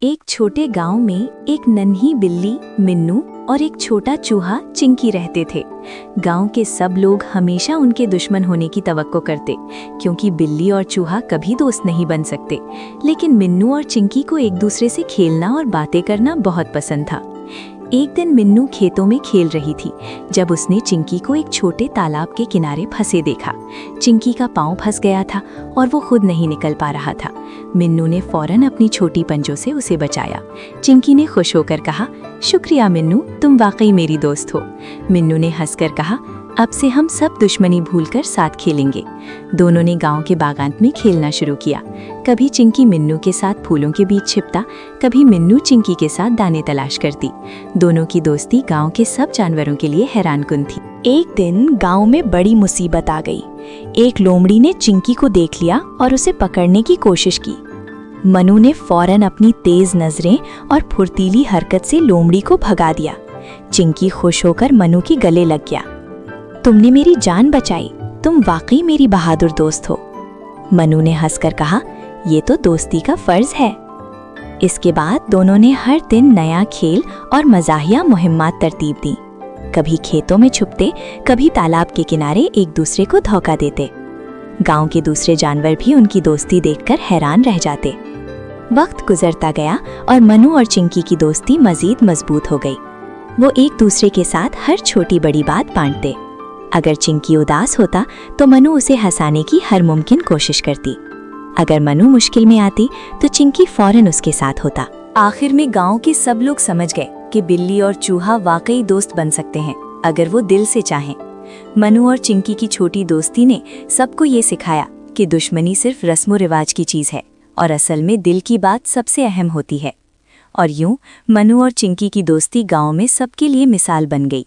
एक छोटे गांव में एक नन्ही बिल्ली मिन्नू और एक छोटा चूहा चिंकी रहते थे। गांव के सब लोग हमेशा उनके दुश्मन होने की तवक्को करते, क्योंकि बिल्ली और चूहा कभी दोस्त नहीं बन सकते। लेकिन मिन्नू और चिंकी को एक दूसरे से खेलना और बातें करना बहुत पसंद था। एक दिन मिन्नू खेतों में खेल रही थी जब उसने चिंकी को एक छोटे तालाब के किनारे फंसे देखा। चिंकी का पाँव फंस गया था और वो खुद नहीं निकल पा रहा था। मिन्नू ने फौरन अपनी छोटी पंजों से उसे बचाया। चिंकी ने खुश होकर कहा, शुक्रिया मिन्नू, तुम वाकई मेरी दोस्त हो। मिन्नू ने हंसकर कहा, अब से हम सब दुश्मनी भूलकर साथ खेलेंगे। दोनों ने गांव के बागान में खेलना शुरू किया। कभी चिंकी मिन्नू के साथ फूलों के बीच छिपता, कभी मिन्नू चिंकी के साथ दाने तलाश करती। दोनों की दोस्ती गांव के सब जानवरों के लिए हैरानकुन थी। एक दिन गांव में बड़ी मुसीबत आ गई। एक लोमड़ी ने चिंकी को देख लिया और उसे पकड़ने की कोशिश की। मनु ने फौरन अपनी तेज नजरें और फुर्तीली हरकत से लोमड़ी को भगा दिया। चिंकी खुश होकर मनु के गले लग गया। तुमने मेरी जान बचाई, तुम वाकई मेरी बहादुर दोस्त हो। मनु ने हंसकर कहा, ये तो दोस्ती का फर्ज है। इसके बाद दोनों ने हर दिन नया खेल और मज़ाहिया मुहिम्मात तरतीब दी। कभी खेतों में छुपते, कभी तालाब के किनारे एक दूसरे को धोखा देते। गांव के दूसरे जानवर भी उनकी दोस्ती देखकर हैरान रह जाते। वक्त गुजरता गया और मनु और चिंकी की दोस्ती मजीद मजबूत हो गई। वो एक दूसरे के साथ हर छोटी बड़ी बात बांटते। अगर चिंकी उदास होता तो मनु उसे हंसाने की हर मुमकिन कोशिश करती। अगर मनु मुश्किल में आती तो चिंकी फौरन उसके साथ होता। आखिर में गांव के सब लोग समझ गए कि बिल्ली और चूहा वाकई दोस्त बन सकते हैं अगर वो दिल से चाहें। मनु और चिंकी की छोटी दोस्ती ने सबको ये सिखाया कि दुश्मनी सिर्फ रस्मो रिवाज की चीज़ है और असल में दिल की बात सबसे अहम होती है। और यूं मनु और चिंकी की दोस्ती गांव में सबके लिए मिसाल बन गई।